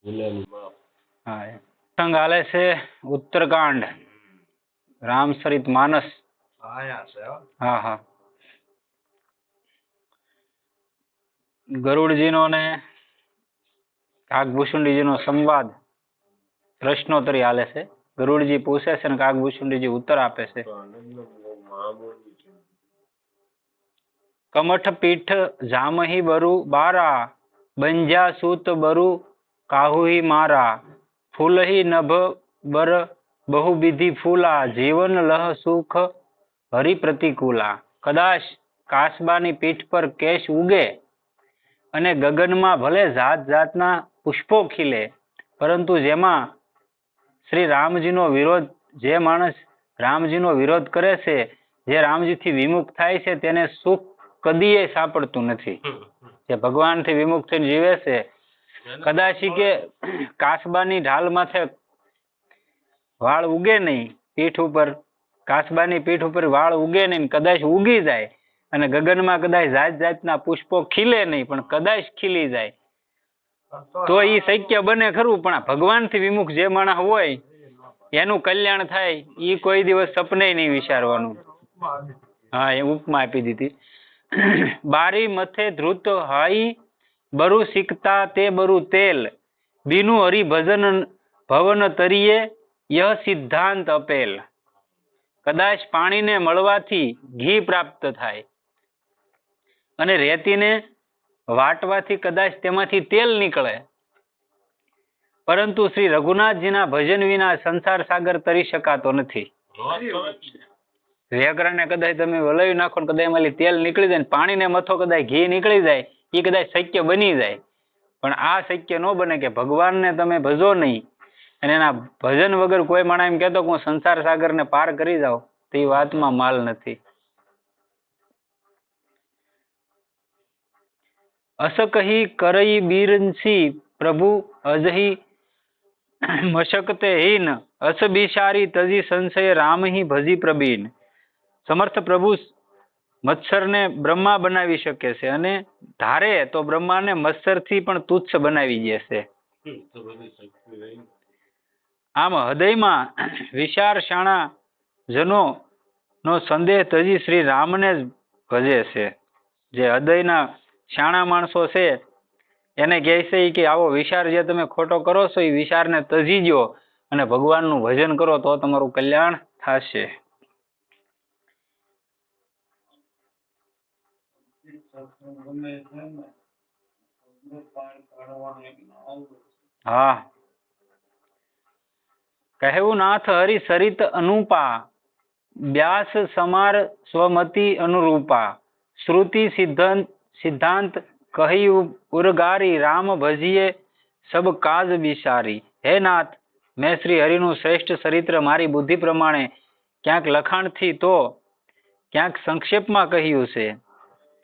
હા સંગ હાલે છે ઉત્તરકાંડ રામચરિત માનસ. હા હા ગરુડજીનો ને કાગભૂષુંડીજીનો સંવાદ પ્રશ્નોત્તરી હાલે છે. ગરુડજી પૂછે છે ને કાગભૂષુંડીજી ઉત્તર આપે છે. કમઠ પીઠ જામહી બરુ બારા બંજા સૂત બરુ કાહુહી મારા ફૂલહી નભ બર બહુબીધી ફૂલા જીવન લહ સુખ હરિ પ્રતિકૂલા. કદાચ કાસબાની પીઠ પર કેશ ઉગે અને ગગનમાં ભલે જાત જાતના પુષ્પો ખીલે, પરંતુ જેમાં શ્રી રામજીનો વિરોધ, જે માણસ રામજીનો વિરોધ કરે છે, જે રામજીથી વિમુખ થાય છે, તેને સુખ કદીએ સાંપડતું નથી. જે ભગવાનથી વિમુખ થઈને જીવે છે, કદાચ કે કાસબાની ઢાલ માથે વાળ ઉગે નહીં, પીઠ ઉપર કાસબાની પીઠ ઉપર વાળ ઉગે નહીં, કદાચ ઉગી જાય અને ગગનમાં કદાચ જાત જાતના પુષ્પો ખીલે નહીં, પણ કદાચ ખીલી જાય તો એ શક્ય બને ખરું. પણ આ ભગવાનથી વિમુખ જે માણસ હોય એનું કલ્યાણ થાય એ કોઈ દિવસ સપને નહીં વિચારવાનું. હા, એ ઉપમા આપી દીધી. બારી મથે ધ્રુત હાઈ બરુ શીખતા તે બરુ તેલ બીનું હરિભજન ભવન તરીએ યહ સિદ્ધાંત અપેલ. કદાચ પાણીને મળવાથી ઘી પ્રાપ્ત થાય અને રેતીને વાટવાથી કદાચ તેમાંથી તેલ નીકળે, પરંતુ શ્રી રઘુનાથજીના ભજન વિના સંસાર સાગર તરી શકાતો નથી. વેગરાને કદાચ તમે વલાવી નાખો ને કદાચ એમાંથી તેલ નીકળી જાય, પાણીને મથો કદાચ ઘી નીકળી જાય, એ કદાચ શક્ય બની જાય. પણ આ શક્ય ન બને કે ભગવાનને તમે ભજો નહીં અને એના ભજન વગર કોઈ માણસ એમ કહેતો કે હું સંસાર સાગરને પાર કરી જાઉં, તો એ વાતમાં માલ નથી. અસકહી કરઈ બીરંસી પ્રભુ અજહી મશકતે હીન અસ બિચારી તજી સંશય રામહી ભજી પ્રબીન. સમર્થ પ્રભુ મત્સરને બ્રહ્મા બનાવી શકે છે અને ધારે તો બ્રહ્માને મત્સરથી પણ તુચ્છ બનાવી દેશે. આમ હૃદયમાં વિચાર શાણા જનો નો સંદેહ તજી શ્રી રામને જ ભજે છે. જે હૃદયના શાણા માણસો છે એને કહે છે કે આવો વિચાર જે તમે ખોટો કરો છો એ વિચારને તજી દો અને ભગવાનનું ભજન કરો તો તમારું કલ્યાણ થશે. હા, કહેવું નાથ હરિ સરિત અનુપા વ્યાસ સમાર સ્વમતિ અનુરૂપા શ્રુતિ સિદ્ધાંત કહી ઉરગારી રામ ભજીએ સબ કાજ બિસારી. હે નાથ, મેં શ્રી હરિનું શ્રેષ્ઠ ચરિત્ર મારી બુદ્ધિ પ્રમાણે ક્યાંક લખાણથી તો ક્યાંક સંક્ષેપમાં કહ્યું છે,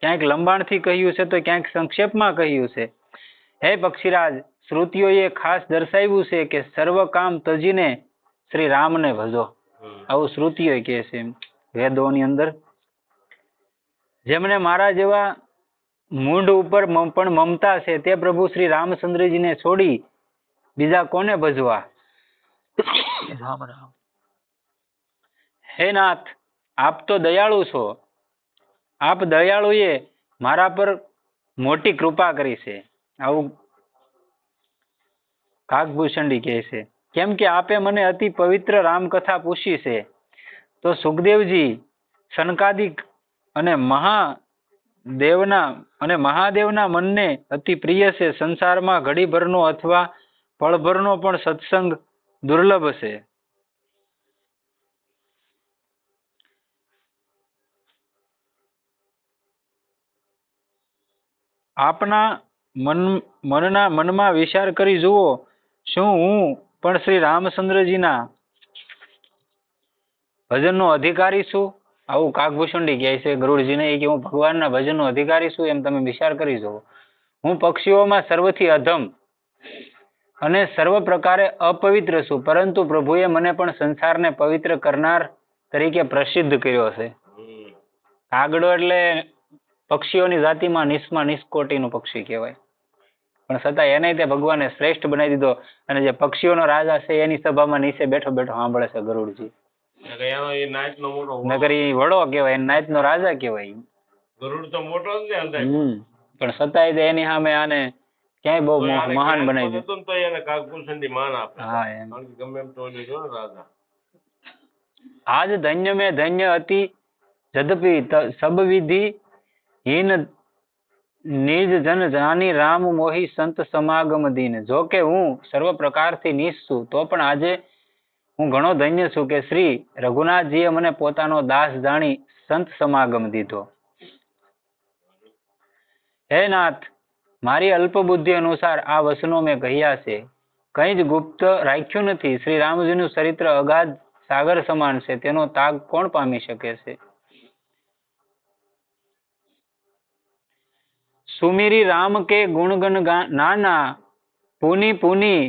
ક્યાંક લંબાણથી કહ્યું છે તો ક્યાંક સંક્ષેપમાં કહ્યું છે. હે પક્ષીરાજ, શ્રુતિઓએ ખાસ દર્શાવ્યું છે કે સર્વ કામ તજીને શ્રી રામને ભજો. આવું શ્રુતિઓ કહે છે વેદોની અંદર. જેમને મારા જેવા મૂંઢ ઉપર પણ મમતા છે તે પ્રભુ શ્રી રામચંદ્રજીને છોડી બીજા કોને ભજવા? રામ રામ. હે નાથ, આપ તો દયાળુ છો. આપ દયાળુએ મારા પર મોટી કૃપા કરી છે. આવું કાગભૂષણજી કહે છે. કેમ કે આપે મને અતિ પવિત્ર રામકથા પૂછી છે, તો સુખદેવજી સનકાદિક અને મહાદેવના મનને અતિ પ્રિય છે. સંસારમાં ઘડીભરનો અથવા પળભરનો પણ સત્સંગ દુર્લભ છે. આપના મનમાં વિચાર કરી જુઓ, શું હું પણ શ્રી રામચંદ્રજીના ભજનનો અધિકારી છું? આવું કાગભૂષણજી કહે છે ગરુડજીને કે હું ભગવાનના ભજનનો અધિકારી છું. એમ તમે વિચાર કરી જુઓ. હું પક્ષીઓમાં સર્વથી અધમ અને સર્વ પ્રકારે અપવિત્ર છું, પરંતુ પ્રભુએ મને પણ સંસારને પવિત્ર કરનાર તરીકે પ્રસિદ્ધ કર્યો છે. કાગડો એટલે પક્ષીઓની જાતિમાં નિષ્કોટીનું પક્ષી કહેવાય. પણ છતાં એને તે ભગવાને શ્રેષ્ઠ બનાવી દીધો અને જે પક્ષીઓનો રાજા છે એની સભામાં નીચે બેઠો બેઠો સાંભળે છે ગરુડજી. નગર ઈ વડો કહેવાય, નાયતનો રાજા કહેવાય. ગરુડ તો મોટો જ ને અંદર. પણ છતાંય એની સામે આને ક્યાંય બહુ મહાન બનાવી દીધું. તો એને કાગભૂષણની માન આપે. હા એમ. ગમે એમ તો રાજા. આજ ધન્ય મેં ધન્ય અતિ જદપી સબ વિધિ હીન નિજ જન જાની રામ મોહી સંત સમાગમ દીન. જો કે હું સર્વ પ્રકારથી નીચ છું તો પણ આજે હું ઘણો ધન્ય છું કે શ્રી રઘુનાથજીએ મને પોતાનો દાસ જાણી સંત સમાગમ દીધો. હે નાથ, મારી અલ્પ બુદ્ધિ અનુસાર આ વચનો મેં કહ્યા છે, કંઈ જ ગુપ્ત રાખ્યું નથી. શ્રી રામજીનું ચરિત્ર અગાધ સાગર સમાન છે, તેનો તાગ કોણ પામી શકે છે? સુમિરી રામ કે ગુણગન નાના, પુની પુની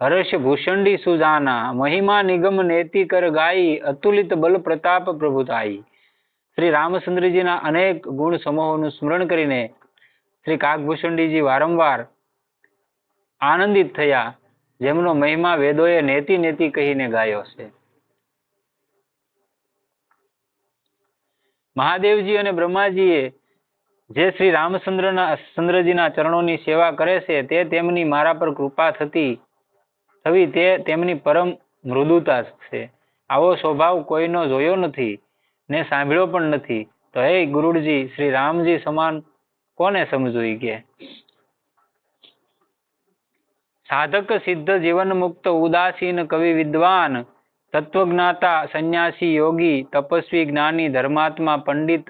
હર્ષ ભૂષંડી સુજાના, મહિમા નિગમ નેતિ કર ગાઈ, અતુલિત બલ પ્રતાપ પ્રભુતાઈ. શ્રી રામચંદ્રજીના અનેક ગુણ સમૂહોનું સ્મરણ કરીને શ્રી કાગભૂષણજીજી વારંવાર આનંદિત થયા, જેમનો મહિમા વેદોએ નેતિ નેતિ કહીને ગાયો છે. મહાદેવજી અને બ્રહ્માજીએ જે શ્રી રામચંદ્રજીના ચરણોની સેવા કરે છે તે તેમની મારા પર કૃપા થવી તે તેમની પરમ મૃદુતા છે. આવો સ્વભાવ કોઈનો જોયો નથી ને સાંભળ્યો પણ નથી. તો હે ગુરુજી, શ્રી રામજી સમાન કોને સમજવું કે? સાધક સિદ્ધ જીવન મુક્ત ઉદાસીન કવિ વિદ્વાન તત્વજ્ઞાતા સંન્યાસી યોગી તપસ્વી જ્ઞાની ધર્માત્મા પંડિત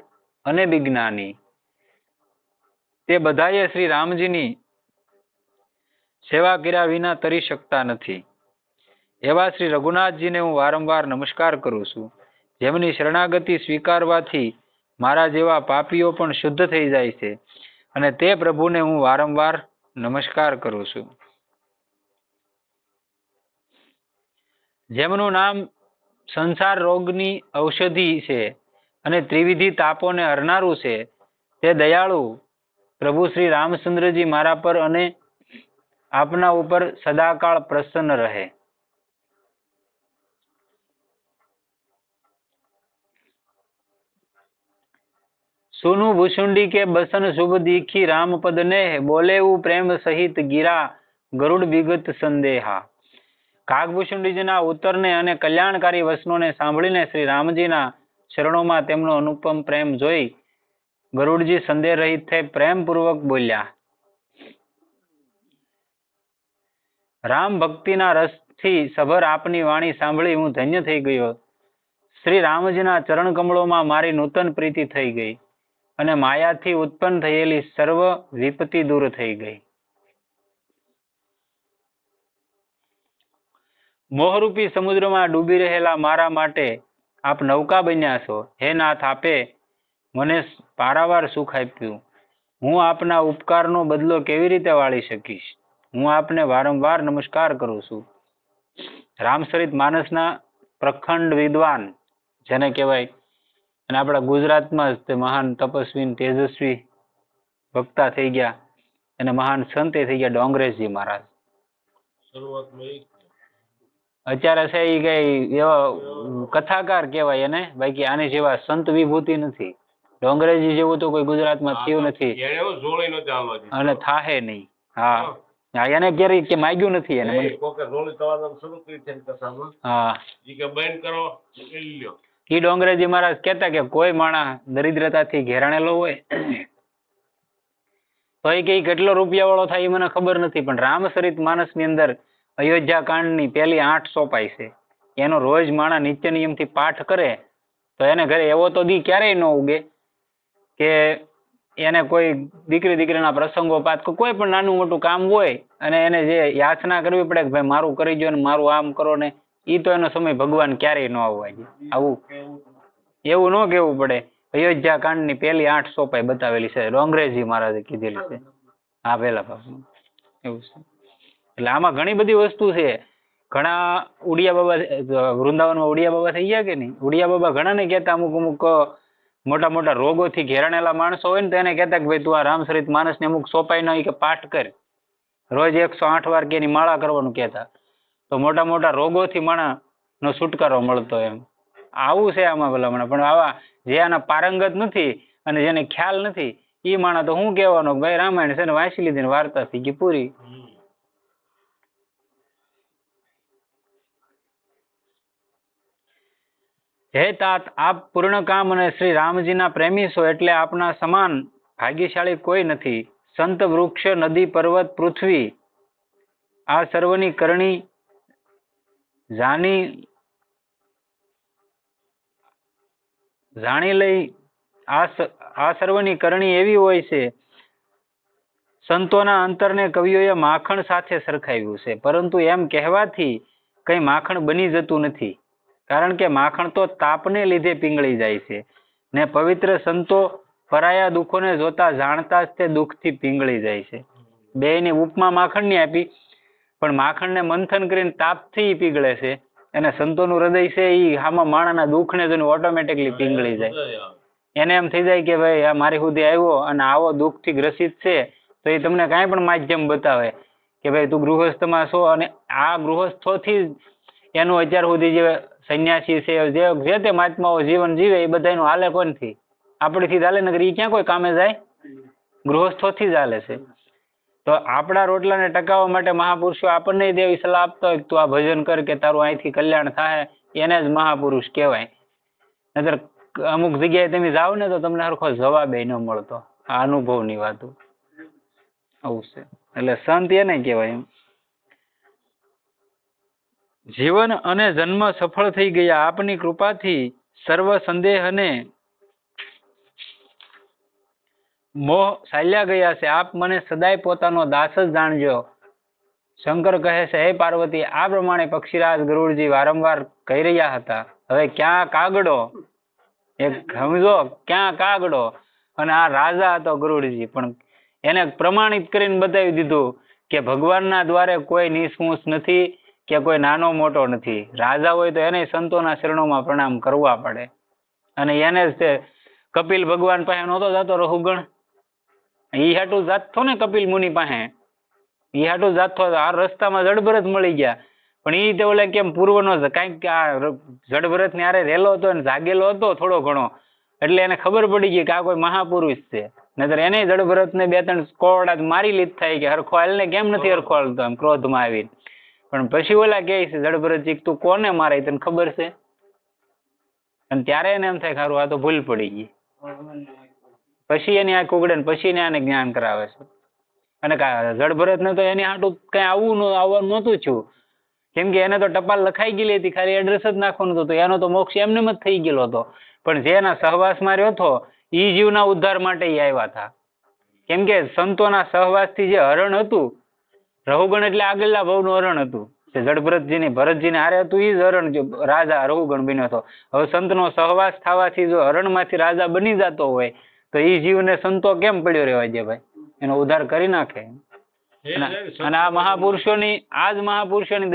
અને વિજ્ઞાની, તે બધાએ શ્રી રામજીની સેવા કર્યા વિના તરી શકતા નથી. એવા શ્રી રઘુનાથજીને હું વારંવાર નમસ્કાર કરું છું, જેમની શરણાગતિ સ્વીકારવાથી મારા જેવા પાપીઓ પણ શુદ્ધ થઈ જાય છે, અને તે પ્રભુને હું વારંવાર નમસ્કાર કરું છું. જેમનું નામ સંસાર રોગની ઔષધિ છે અને ત્રિવિધિ તાપોને હરનારું છે, તે દયાળુ પ્રભુ શ્રી રામચંદ્રજી મારા પર અને આપના ઉપર સદાકાળ પ્રસન્ન રહે. સુનું ભૂષુંડી કે બસન શુભ દીખી રામ પદ ને બોલેવું પ્રેમ સહિત ગીરા ગરુડ વિગત સંદેહા. કાગભૂષણજીના ઉત્તરને અને કલ્યાણકારી વચનોને સાંભળીને શ્રી રામજીના ચરણોમાં તેમનો અનુપમ પ્રેમ જોઈ ગરુડજી સંદેહ રહિત થઈ પ્રેમપૂર્વક બોલ્યા. રામ ભક્તિના રસથી સભર આપની વાણી સાંભળી હું ધન્ય થઈ ગયો. શ્રી રામજીના ચરણ કમળોમાં મારી નૂતન પ્રીતિ થઈ ગઈ અને માયાથી ઉત્પન્ન થયેલી સર્વ વિપત્તિ દૂર થઈ ગઈ. મોહરૂપી સમુદ્રમાં ડૂબી રહેલા મારા માટે આપ નૌકા બન્યા છો. હે નાથ, આપે મને પારાવાર સુખ આપ્યું. હું આપના ઉપકારનો બદલો કેવી રીતે વાળી શકીશ? હું આપને વારંવાર નમસ્કાર કરું છું. રામચરિત માનસના પ્રખંડ વિદ્વાન જેને કહેવાય, અને આપણા ગુજરાતમાં જ તે મહાન તપસ્વી તેજસ્વી વક્તા થઈ ગયા અને મહાન સંતે થઈ ગયા ડોંગરેશજી મહારાજ. અત્યારે છે એ કઈ એવા કથાકાર કહેવાય એને, બાકી આની જેવા સંત વિભૂતિ નથી. ડોંગરેજી જેવું તો કોઈ ગુજરાતમાં થયું નથી અને થાહે નહીં. હા, એને ક્યારેય કે માગ્યું નથી એને. હા, ઈ ડોંગરેજી મહારાજ કહેતા કે કોઈ માણસ દરિદ્રતાથી ઘેરાણેલો હોય તો એ કઈ કેટલો રૂપિયા વાળો થાય એ મને ખબર નથી, પણ રામચરિત માનસ ની અંદર અયોધ્યા કાંડની પહેલી 8 સોપાઈ છે. એનો રોજ માણસ નિત્ય નિયમથી પાઠ કરે તો એને ઘરે એવો તો દી ક્યારેય ન ઉગે કે એને કોઈ દીકરીના પ્રસંગોપાત કોઈ પણ નાનું મોટું કામ હોય અને એને જે યાચના કરવી પડે કે ભાઈ મારું કરી દો ને મારું આમ કરો ને, ઈ તો એનો સમય ભગવાન ક્યારેય ન આવવા દે. આવું એવું ન કહેવું પડે. અયોધ્યા કાંડની પહેલી 8 સોપાઈ બતાવેલી છે, ડોંગરેજી મહારાજે કીધેલી છે. હા, પેલા બાપુ એવું છે. એટલે આમાં ઘણી બધી વસ્તુ છે. ઘણા ઉડિયા બાબા વૃંદાવનમાં ઉડિયા બાબા થઈ ગયા કે નહીં? ઉડિયા બાબા ઘણા ને કહેતા, અમુક મોટા મોટા રોગોથી ઘેરાણેલા માણસો હોય ને તો એને કહેતા કે ભાઈ તું આ રામચરિત માનસને અમુક સોપાઈ નો કે પાઠ કર, રોજ 108 વાર કે એની માળા કરવાનું કહેતા, તો મોટા મોટા રોગોથી માણસનો છુટકારો મળતો એમ. આવું છે આમાં ભલામણ. પણ આવા જે આના પારંગત નથી અને જેને ખ્યાલ નથી એ માણસ તો હું કહેવાનો કે ભાઈ રામાયણ છે ને વાંચી લીધી ને વાર્તા થઈ ગઈ પૂરી. હે તાત, આપ પૂર્ણ કામ અને શ્રી રામજીના પ્રેમી છો એટલે આપના સમાન ભાગ્યશાળી કોઈ નથી. સંત, વૃક્ષ, નદી, પર્વત, પૃથ્વી આ સર્વની કરણી જાણી લઈ. આ સર્વની કરણી એવી હોય છે. સંતોના અંતરને કવિઓએ માખણ સાથે સરખાવ્યું છે, પરંતુ એમ કહેવાથી કઈ માખણ બની જતું નથી. કારણ કે માખણ તો તાપને લીધે પીંગળી જાય છે ને પવિત્ર સંતો પરાયા દુઃખોને જોતા જાણતા જ તે દુઃખથી પીંગળી જાય છે. બેયની ઉપમા માખણની આપી, પણ માખણને મંથન કરીને તાપથી પીગળે છે અને સંતોનું હૃદય છે એ આમાં માણાના દુઃખને જોઈને ઓટોમેટિકલી પીંગળી જાય. એને એમ થઈ જાય કે ભાઈ આ મારી સુધી આવ્યો અને આવો દુઃખથી ગ્રસિત છે, તો એ તમને કાંઈ પણ માધ્યમ બતાવે કે ભાઈ તું ગૃહસ્થમાં છો અને આ ગૃહસ્થોથી એનું અત્યાર સુધી જે સંન્યાસી છે જે તે મહાત્માઓ જીવન જીવે એ બધાનું હાલે કોનથી? આપણીથી ચાલે, નગર એ ક્યાં કોઈ કામે જાય? ગૃહસ્થોથી જ હાલે છે. તો આપણા રોટલાને ટકાવવા માટે મહાપુરુષો આપણને દેવી સલાહ આપતા હોય કે તું આ ભજન કર કે તારું અહીંથી કલ્યાણ થાય, એને જ મહાપુરુષ કહેવાય. નહીતર અમુક જગ્યાએ તમે જાઓ ને તો તમને સરખો જવાબ ન મળતો. આ અનુભવની વાતો આવું છે. એટલે સંત એને કહેવાય એમ. જીવન અને જન્મ સફળ થઈ ગયા આપની કૃપાથી, સર્વ સંદેહ અને મોહ ચાલ્યા ગયા છે. આપ મને સદાય પોતાનો દાસ જ જાણજો. શંકર કહે છે, હે પાર્વતી, આ પ્રમાણે પક્ષીરાજ ગરુડજી વારંવાર કહી રહ્યા હતા. હવે ક્યાં કાગડો, એક સમજો ક્યાં કાગડો, અને આ રાજા હતો ગરુડજી, પણ એને પ્રમાણિત કરીને બતાવી દીધું કે ભગવાનના દ્વારે કોઈ નિસ્મૂસ નથી કે કોઈ નાનો મોટો નથી. રાજા હોય તો એને સંતોના શરણોમાં પ્રણામ કરવા પડે. અને એને જ તે કપિલ ભગવાન પાસે નહોતો જતો રહુગણ, ઈ હાટું જાતો ને કપિલ મુનિ પાસે, ઈ હાટું જાતો. આ રસ્તામાં જડભરત મળી ગયા, પણ ઈ તો ઓલે કેમ પૂર્વનો કાંઈક આ જડભરત ને આરે રેલો હતો ને જાગેલો હતો થોડો ઘણો, એટલે એને ખબર પડી ગઈ કે આ કોઈ મહાપુરુષ છે. નહીતર એને જડભરત ને 2-3 કોરડા મારી લીધ થાય કે હરખો હાલ ને કેમ નથી હરખો હાલતો એમ ક્રોધમાં આવીને. પણ પછી ઓલા કહે છે જડભરતજી, તું કોને મારે તને ખબર છે? અને ત્યારે એને એમ થાય કે હારું આ તો ભૂલ પડી ગઈ. પછી એની આંખ ઉગડે ને પછી એને આને જ્ઞાન કરાવે છે. અને જડભરત ને તો એની હાટું કઈ આવવાનું નહોતું થયું, કેમ કે એને તો ટપાલ લખાઈ ગયેલી હતી, ખાલી એડ્રેસ જ નાખવાનું હતું. એનો તો મોક્ષ એમને જ થઈ ગયેલો હતો. પણ જે એના સહવાસમાં રહ્યો હતો એ જીવના ઉદ્ધાર માટે એ આવ્યા હતા. કેમ કે સંતોના સહવાસથી જે હરણ હતું, રહુગણ એટલે આગળના ભવનું હરણ હતું, જે જડભરતજીની ભરતજીને હારે હતું એ જ હરણ રાજા રહુગણ બન્યો હતો. હવે સંતનો સહવાસ થવાથી જો હરણમાંથી રાજા બની જતો હોય તો એ જીવને સંતો કેમ પડ્યો રહેવા દે ભાઈ? એનો ઉદ્ધાર કરી નાખે. અને આ મહાપુરુષોની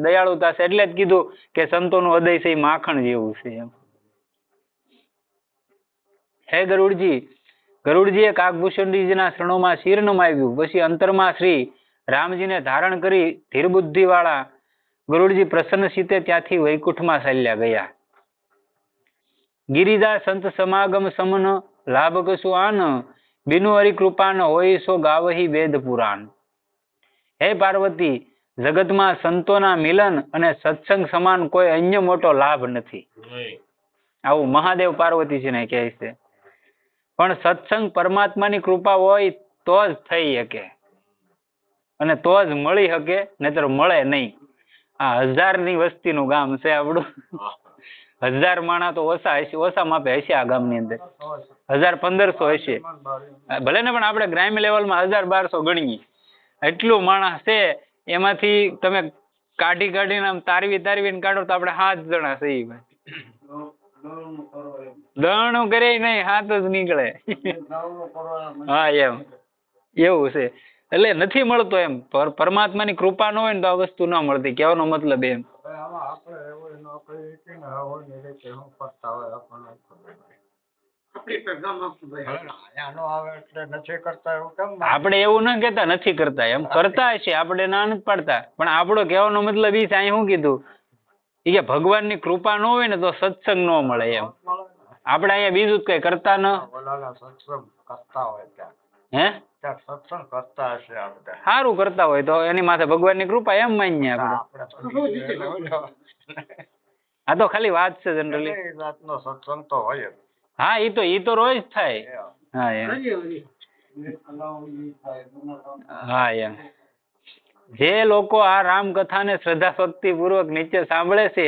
દયાળુતા છે, એટલે જ કીધું કે સંતોનું હૃદય છે એ માખણ જેવું છે એમ. હે ગરુડજીએ કાગભૂષણજીના શરણોમાં શિર નમાવ્યું. પછી અંતરમાં શ્રી રામજીને ધારણ કરી ધીર બુદ્ધિ વાળા ગરુડજી પ્રસન્ન સીતે ત્યાંથી વૈકુંઠમાં ચાલ્યા ગયા. ગિરિજા સંત સમાગમ સમન લાભ કશું આન, બિનુ હરિ કૃપાન હોય સો ગાવહી વેદ પુરાણ. હે પાર્વતી, જગતમાં સંતોના મિલન અને સત્સંગ સમાન કોઈ અન્ય મોટો લાભ નથી. આવું મહાદેવ પાર્વતીજીને કહે છે. પણ સત્સંગ પરમાત્માની કૃપા હોય તો જ થઈ શકે અને તો જ મળી શકે, નહીતર મળે નહીં. આ 1000ની વસ્તીનું ગામ છે આપણું. 1000 માણા તો ઓછા માપે હશે આ ગામની અંદર. 1000-1500 હશે ભલે ને, પણ આપણે ગ્રામ્ય લેવલમાં 1000-1200 ગણીએ. એટલું માણસ છે, એમાંથી તમે કાઢીને આમ તારવીને કાઢો તો આપણે 7 જણા છીએ ભાઈ. દણું કરે નહીં, 7 જ નીકળે. હા એમ એવું છે. એટલે નથી મળતો એમ. પરમાત્માની કૃપા ન હોય ને તો આ વસ્તુ ના મળતી, કહેવાનો મતલબ એમ. આનો આવે એટલે નથી કરતા એવું કેમ આપણે એવું ન કહેતા નથી કરતા, એમ કરતા છે, આપણે ના નથી પાડતા, પણ આપણો કહેવાનો મતલબ એ છે, અહીં શું કીધું ઈ કે ભગવાનની કૃપા ન હોય ને તો સત્સંગ ન મળે એમ. આપણે અહીંયા બીજું જ કઈ કરતા ન. ઓલાના સત્સંગ કરતા હોય ત્યાં હે સત્સંગ કરતા હશે આ બધા. સારું કરતા હોય તો એની માથે ભગવાનની કૃપા એમ માનીએ આપણે. આ તો ખાલી વાત છે જનરલી. એ જાતનો સત્સંગ તો હોય જ. હા ઈ તો રોજ થાય. હા એમ. હા એમ. જે લોકો આ રામકથાને શ્રદ્ધા ભક્તિ પૂર્વક નીચે સાંભળે છે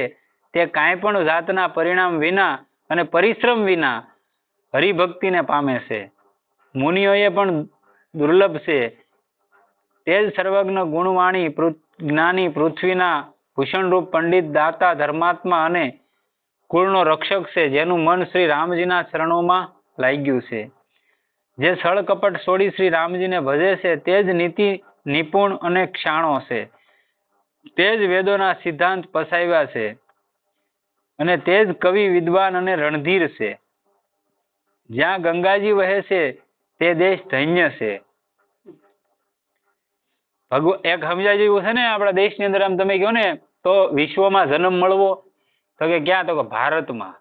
તે કાંઈ પણ જાતના પરિણામ વિના અને પરિશ્રમ વિના હરિભક્તિને પામે છે. મુનિઓએ પણ દુર્લભ છે. તે જ સર્વજ્ઞ ગુણવાણી જ્ઞાની પૃથ્વીના ભૂષણરૂપ પંડિત દાતા ધર્માત્મા અને કુળનો રક્ષક છે, જેનું મન શ્રી રામજીના ચરણોમાં લાગ્યું છે. જે છળ કપટ છોડી શ્રી રામજીને ભજે છે તે જ નીતિ નિપુણ અને ક્ષાણો છે. તે જ વેદોના સિદ્ધાંત પસાવ્યા છે અને તે જ કવિ વિદ્વાન અને રણધીર છે. જ્યાં ગંગાજી વહે છે તે દેશ ધન્ય છે. એક સમજાય જેવું છે ને, આપણા દેશની અંદર આમ તમે કહો ને તો વિશ્વમાં જન્મ મળવો તો કે ક્યાં, તો કે ભારતમાં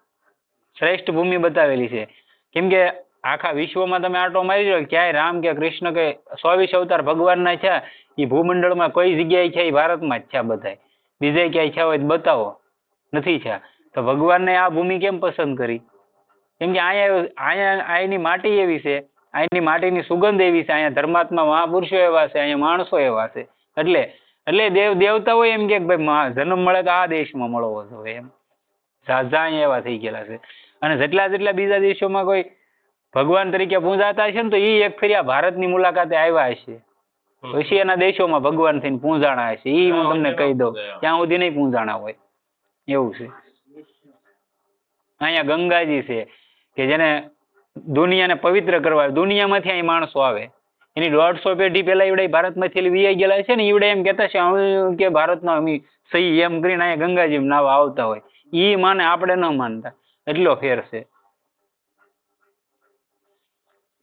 શ્રેષ્ઠ ભૂમિ બતાવેલી છે. કેમ કે આખા વિશ્વમાં તમે આટો મારી જો ક્યાંય રામ કે કૃષ્ણ કે 24 અવતાર ભગવાનના છે એ ભૂમંડળમાં કોઈ જગ્યાએ છે એ ભારતમાં જ છે બધા. બીજે ક્યાંય છે હોય તો બતાવો, નથી છે. તો ભગવાનને આ ભૂમિ કેમ પસંદ કરી? કેમ કે અહીંયા અહીંની માટી એવી છે, અહીંની માટીની સુગંધ એવી છે, અહીંયા ધર્માત્મા મહાપુરુષો એવા છે, અહીંયા માણસો એવા છે. એટલે દેવતા હોય એમ કે ભાઈ જન્મ મળે તો આ દેશમાં મળવો જોઈએ એમ. ઝાઝા અહીંયા એવા થઈ ગયેલા છે. અને જેટલા બીજા દેશોમાં કોઈ ભગવાન તરીકે પૂંજાતા હશે ને તો એ એક ફેરી આ ભારતની મુલાકાતે આવ્યા હશે, પછી એના દેશોમાં ભગવાન થઈને પૂંજાણા હશે. એ હું તમને કહી દઉં, ત્યાં સુધી નહીં પૂંજાણા હોય એવું છે. અહીંયા ગંગાજી છે કે જેને દુનિયાને પવિત્ર કરવા, દુનિયામાંથી અહીં માણસો આવે. એની 150 પેઢી પહેલા ઈવડે ભારતમાંથી વીઆઈ ગયેલા છે ને, ઈવડે એમ કહેતા છે કે ભારતના અમે સહી એમ કરીને અહીંયા ગંગાજી નાવા આવતા હોય. ઈ માને, આપણે ન માનતા, એટલો ફેર છે.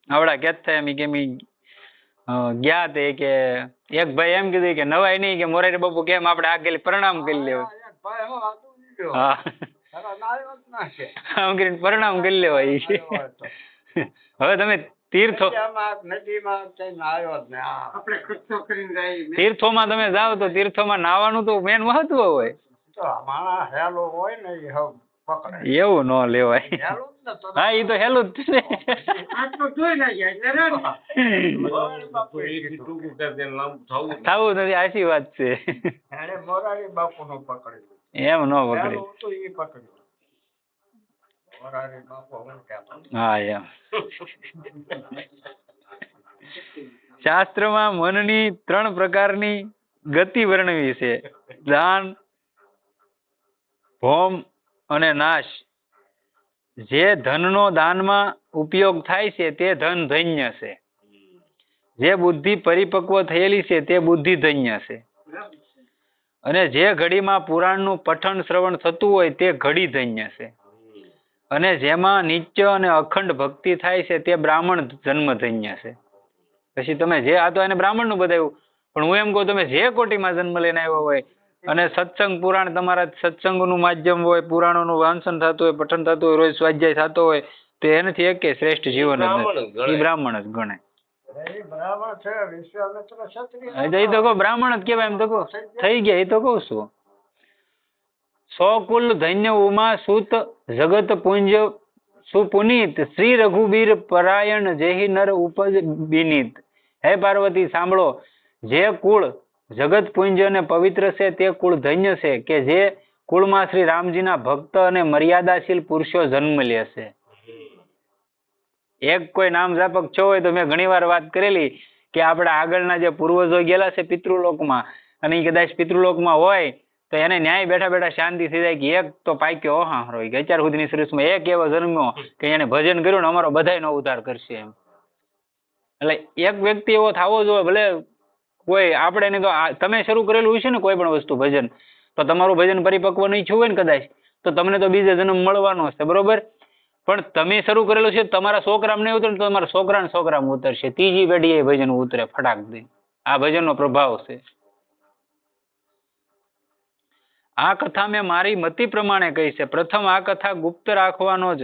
આવડા કહેતા એમ કે ગયા તે કે એક ભાઈ એમ કીધું કે નવાય નહીં કે મોરારી બાપુ કેમ આપણે આગળ પ્રણામ કરી લેવા. હા આમ કરીને પ્રણામ કરી લેવાય. હવે તમે તીર્થોમાં તમે જાઓ તો તીર્થોમાં નાવાનું તો મેન મહત્વ હોય. એવું ન લેવાય. હા એ તો હેલું જ છે. થવું નથી, આશી વાત છે. એમ ન પકડી. હા એમ. શાસ્ત્રમાં મનની 3 પ્રકારની ગતિ વર્ણવી છે: દાન, ભોમ અને નાશ. જે ધનનો દાનમાં ઉપયોગ થાય છે તે ધન ધન્ય છે. જે બુદ્ધિ પરિપક્વ થયેલી છે તે બુદ્ધિ ધન્ય છે. અને જે ઘડીમાં પુરાણનું પઠન શ્રવણ થતું હોય તે ઘડી ધન્ય છે. અને જેમાં નિત્ય અને અખંડ ભક્તિ થાય છે તે બ્રાહ્મણ જન્મ ધન્ય છે. પછી તમે જે આ તો એને બ્રાહ્મણનું બતાવ્યું, પણ હું એમ કહું તમે જે કોટીમાં જન્મ લઈને આવ્યો હોય અને સત્સંગ પુરાણ તમારા સત્સંગનું માધ્યમ હોય, પુરાણોનું વાંચન થતું હોય, પઠન થતું હોય, રોજ સ્વાધ્યાય થતો હોય, તો એનાથી એક શ્રેષ્ઠ જીવન જ નથી. એ બ્રાહ્મણ જ ગણાય. એ તો કહો બ્રાહ્મણ જ કહેવાય. એમ તો કહો થઈ ગયા. એ તો કહું છું. સૌકુલ ધન્ય ઉમા સુત જગત પુંજ સુપુનીત શ્રી રઘુબીર પરાયણ જેહી નર ઉપજ બિનીત. હે પાર્વતી સાંભળો, જે કુળ જગત પુંજ અને પવિત્ર છે તે કુળ ધન્ય છે કે જે કુળમાં શ્રી રામજીના ભક્ત અને મર્યાદાશીલ પુરુષો જન્મ લે છે. એક કોઈ નામ જાપક છો હોય તો મેં ઘણી વાર વાત કરેલી કે આપણા આગળના જે પૂર્વજો ગયેલા છે પિતૃલોકમાં, અને એ કદાચ પિતૃલોકમાં હોય તો એને ન્યાય બેઠા બેઠા શાંતિ થઈ જાય કે એક તો પાક્યો હારો કે અત્યાર સુધીની સૃષ્ટિમાં એક એવો જન્મ્યો કે એને ભજન કર્યું ને અમારો બધાયનો ઉદ્ધાર કરશે એમ. એટલે એક વ્યક્તિ એવો થવો જોઈએ. ભલે કોઈ આપણે નહીં તો તમે શરૂ કરેલું હશે ને કોઈ પણ વસ્તુ ભજન, તો તમારું ભજન પરિપક્વ નહીં થયું હોય ને કદાચ, તો તમને તો બીજો જન્મ મળવાનો હશે, બરોબર. પણ તમે શરૂ કરેલું છે તમારા છોકરામાં નહીં ઉતરે તો તમારા છોકરામાં ઉતરશે, ત્રીજી પેઢી એ ભજન ઉતરે ફટાક દઈ. આ ભજનનો પ્રભાવ છે. આ કથા મેં મારી મતિ પ્રમાણે કહી છે. પ્રથમ આ કથા ગુપ્ત રાખવાનો જ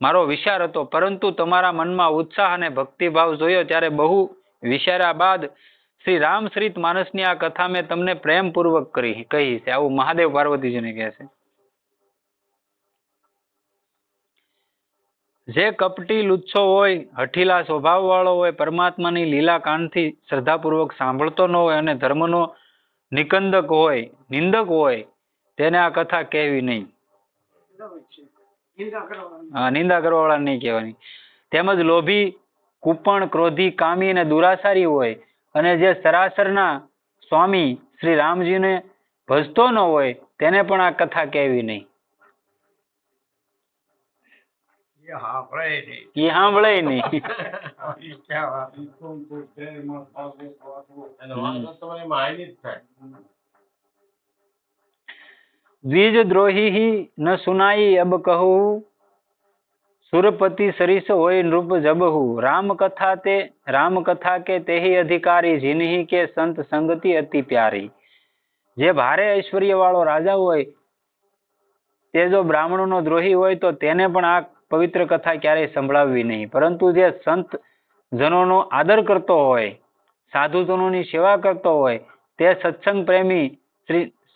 મારો વિચાર હતો, પરંતુ તમારા મનમાં ઉત્સાહ અને ભક્તિભાવ જોયો ત્યારે બહુ વિચાર્યા બાદ શ્રી રામચરિત માનસની આ કથા મેં તમને પ્રેમપૂર્વક કહી છે. આવું મહાદેવ પાર્વતીજીને કહે છે. જે કપટી લુચ્છો હોય, હઠીલા સ્વભાવ વાળો હોય, પરમાત્માની લીલા કાનથી શ્રદ્ધાપૂર્વક સાંભળતો ન હોય અને ધર્મનો નિંદક હોય તેને આ કથા કહેવી નહીં. નિંદા કરવા વાળા નહીં કહેવાની. તેમજ લોભી, કુપણ, ક્રોધી, કામી અને દુરાસારી હોય અને જે સરાસરના સ્વામી શ્રી રામજીને ભજતો ન હોય તેને પણ આ કથા કહેવી નહીં. એ સાંભળે નહીં. એ સાંભળે નહીં. ઈ ક્યાં વાત? અને વાંધો તમારી માં હાની જ થાય. દ્વિજ દ્રોહી ન સુનાઈ અબ કહું, સુરપતિ સરીસ હોય નૃપ જબહુ. રામ કથા કે તેહી અધિકારી, જીનહી કે સંત સંગતિ અતિ પ્યારી. જે ભારે ઐશ્વર્ય વાળો રાજા હોય તે જો બ્રાહ્મણોનો દ્રોહી હોય તો તેને પણ આ પવિત્ર કથા ક્યારેય સંભળાવવી નહીં. પરંતુ જે સંત જનોનો આદર કરતો હોય, સાધુજનોની સેવા કરતો હોય તે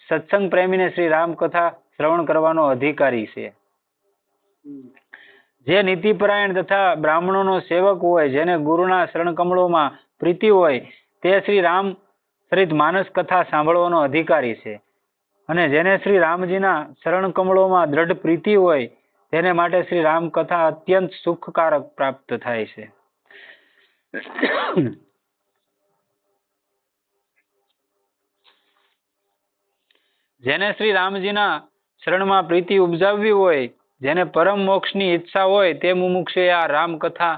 સત્સંગ પ્રેમીને શ્રી રામ કથા શ્રવણ કરવાનો અધિકારી છે. જે નીતિપરાયણ તથા બ્રાહ્મણોનો સેવક હોય, જેને ગુરુના શરણ કમળોમાં પ્રીતિ હોય તે શ્રી રામચરિત માનસ કથા સાંભળવાનો અધિકારી છે. અને જેને શ્રી રામજીના શરણ કમળોમાં દ્રઢ પ્રીતિ હોય તેને માટે શ્રી રામ કથા અત્યંત સુખકારક પ્રાપ્ત થાય છે. જેને શ્રી રામજીના શરણમાં પ્રીતિ ઉપજાવવી હોય, જેને પરમ મોક્ષની ઈચ્છા હોય તે મુમુક્ષે આ રામ કથા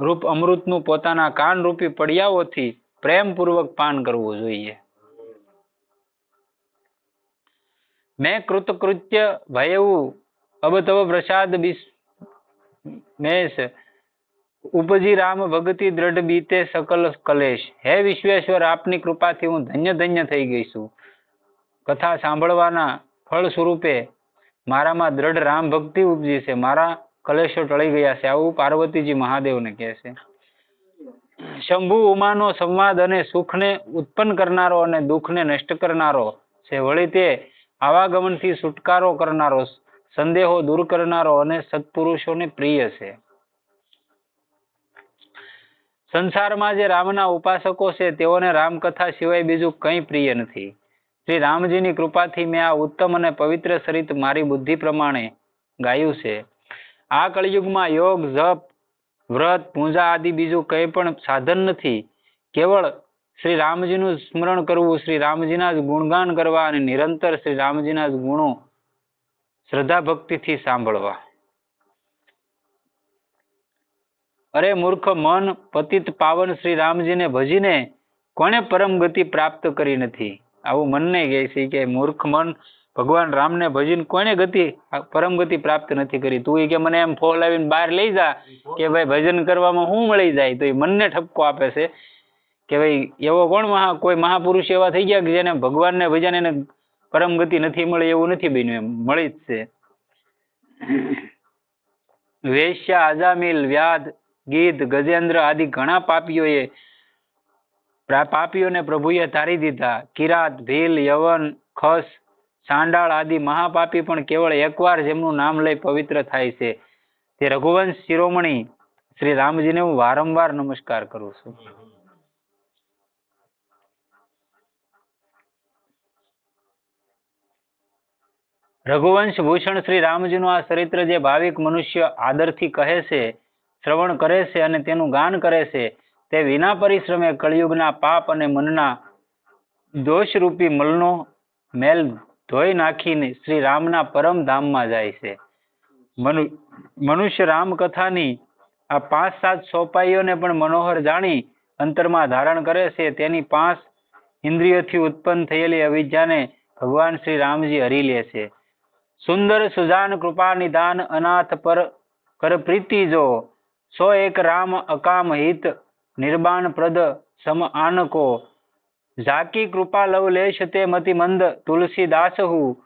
રૂપ અમૃતનું પોતાના કાન રૂપી પડિયાઓથી પ્રેમપૂર્વક પાન કરવું જોઈએ. મેં કૃતકૃત્ય ભયવું અબ તવ પ્રસાદ મેષ, ઉપજી રામ ભગતિ દ્રઢ બીતે સકલ કલેશ. હે વિશ્વેશ્વર, આપની કૃપાથી હું ધન્ય થઈ ગઈ છું. કથા સાંભળવાના ફળ સ્વરૂપે મારામાં દ્રઢ રામ ભક્તિ ઉપજી છે, મારા કલેશો ટળી ગયા છે. આવું પાર્વતીજી મહાદેવને કહે છે. શંભુ ઉમાનો સંવાદ અને સુખને ઉત્પન્ન કરનારો અને દુઃખને નષ્ટ કરનારો છે. વળી તે આવાગમનથી છુટકારો કરનારો, સંદેહો દૂર કરનારો અને સત્પુરુષોને પ્રિય છે. સંસારમાં જે રામના ઉપાસકો છે તેઓને રામકથા સિવાય બીજું કંઈ પ્રિય નથી. શ્રી રામજીની કૃપાથી મેં આ ઉત્તમ અને પવિત્ર ચરિત મારી બુદ્ધિ પ્રમાણે ગાયું છે. આ કળિયુગમાં યોગ, જપ, વ્રત, પૂજા આદિ બીજું કંઈ પણ સાધન નથી. કેવળ શ્રી રામજીનું સ્મરણ કરવું, શ્રી રામજીના જ ગુણગાન કરવા અને નિરંતર શ્રી રામજીના જ ગુણો શ્રદ્ધા ભક્તિથી સાંભળવા. અરે મૂર્ખ મન, પતિત પાવન શ્રી રામજીને ભજીને કોને પરમ ગતિ પ્રાપ્ત કરી નથી. આવું મનને કહે છે કે મૂર્ખ મન ભગવાન રામને ભજીને કોને પરમ ગતિ પ્રાપ્ત નથી કરી. તું કે મને એમ ફોલાવીને બહાર લઈ જા કે ભાઈ ભજન કરવામાં શું મળી જાય, તો એ મનને ઠપકો આપે છે કે ભાઈ એવો કોણ કોઈ મહાપુરુષ એવા થઈ ગયા કે જેને ભગવાનને ભજન એને પરમ ગતિ નથી મળી. એવું નથી બન્યું, એમ મળી જ છે. વેશ્યા, અજામિલ, વ્યાધ, ગીધ, ગજેન્દ્ર આદિ ઘણા પાપીઓને પ્રભુએ તારી દીધા. કિરાત, ભીલ, યવન, ખસ, સાંડાળ આદિ મહાપાપી પણ કેવળ એકવાર જેમનું નામ લઈ પવિત્ર થાય છે તે રઘુવંશ શિરોમણી શ્રી રામજીને હું વારંવાર નમસ્કાર કરું છું. રઘુવંશ ભૂષણ શ્રી રામજીનું આ ચરિત્ર જે ભાવિક મનુષ્ય આદરથી કહે છે, શ્રવણ કરે છે અને તેનું ગાન કરે છે તે વિના પરિશ્રમે કળિયુગના પાપ અને મનના દોષરૂપી મલનો મેલ ધોઈ નાખીને શ્રી રામના પરમ ધામમાં જાય છે. મનુષ્ય રામકથાની આ 5-7 સોપાઈઓને પણ મનોહર જાણી અંતરમાં ધારણ કરે છે. તેની 5 ઇન્દ્રિયોથી ઉત્પન્ન થયેલી અવિદ્યાને ભગવાન શ્રી રામજી હરી લે છે. સુંદર સુજાન કૃપા નિદાન અનાથ પર કર પ્રીતિ જો સો એક રામ અકામ હિત નિર્બાણ પ્રદ સમ આનકો ઝાકી કૃપા લવ લેશ તે મતિ મંદ તુલસીદાસ હું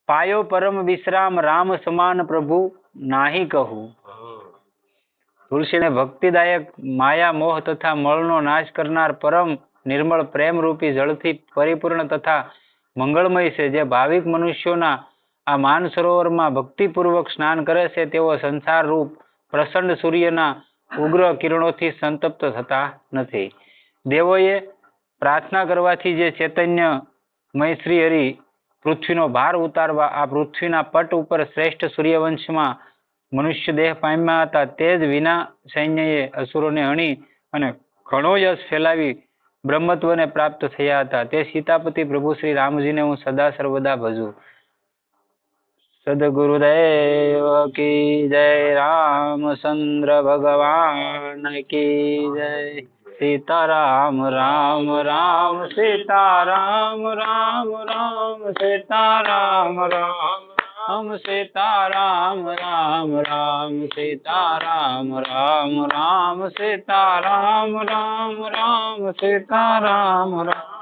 પાયો પરમ વિશ્રામ રામ સમાન પ્રભુ નાહી કહું. તુલસીને ભક્તિદાયક માયા મોહ તથા મળનો નાશ કરનાર પરમ નિર્મળ પ્રેમ રૂપી જળથી પરિપૂર્ણ તથા મંગળમય છે. જે ભાવિક મનુષ્યોના આ માન સરોવરમાં ભક્તિપૂર્વક સ્નાન કરે છે તેઓ સંસાર રૂપ પ્રચંડ સૂર્યના ઉગ્ર કિરણોથી સંતપ્ત થતા નથી. દેવોએ પ્રાર્થના કરવાથી જે ચૈતન્યમય શ્રી હરિ પૃથ્વીનો ભાર ઉતારવા આ પૃથ્વીના પટ ઉપર શ્રેષ્ઠ સૂર્યવંશમાં મનુષ્ય દેહ પામ્યા હતા, તે જ વિના સૈન્યએ અસુરોને હણી અને ઘણો યશ ફેલાવી બ્રહ્મત્વને પ્રાપ્ત થયા હતા. તે સીતાપતિ પ્રભુ શ્રી રામજીને હું સદા સર્વદા ભજું. સદગુરુદેવ કી જય, રામચંદ્ર ભગવાન કી જય. સીતારામ રામ રામ સીતારામ રામ રામ સીતારામ રામ રામ સીતારામ રામ રામ સીતારામ રામ રામ સીતારામ રામ રામ સીતારામ રામ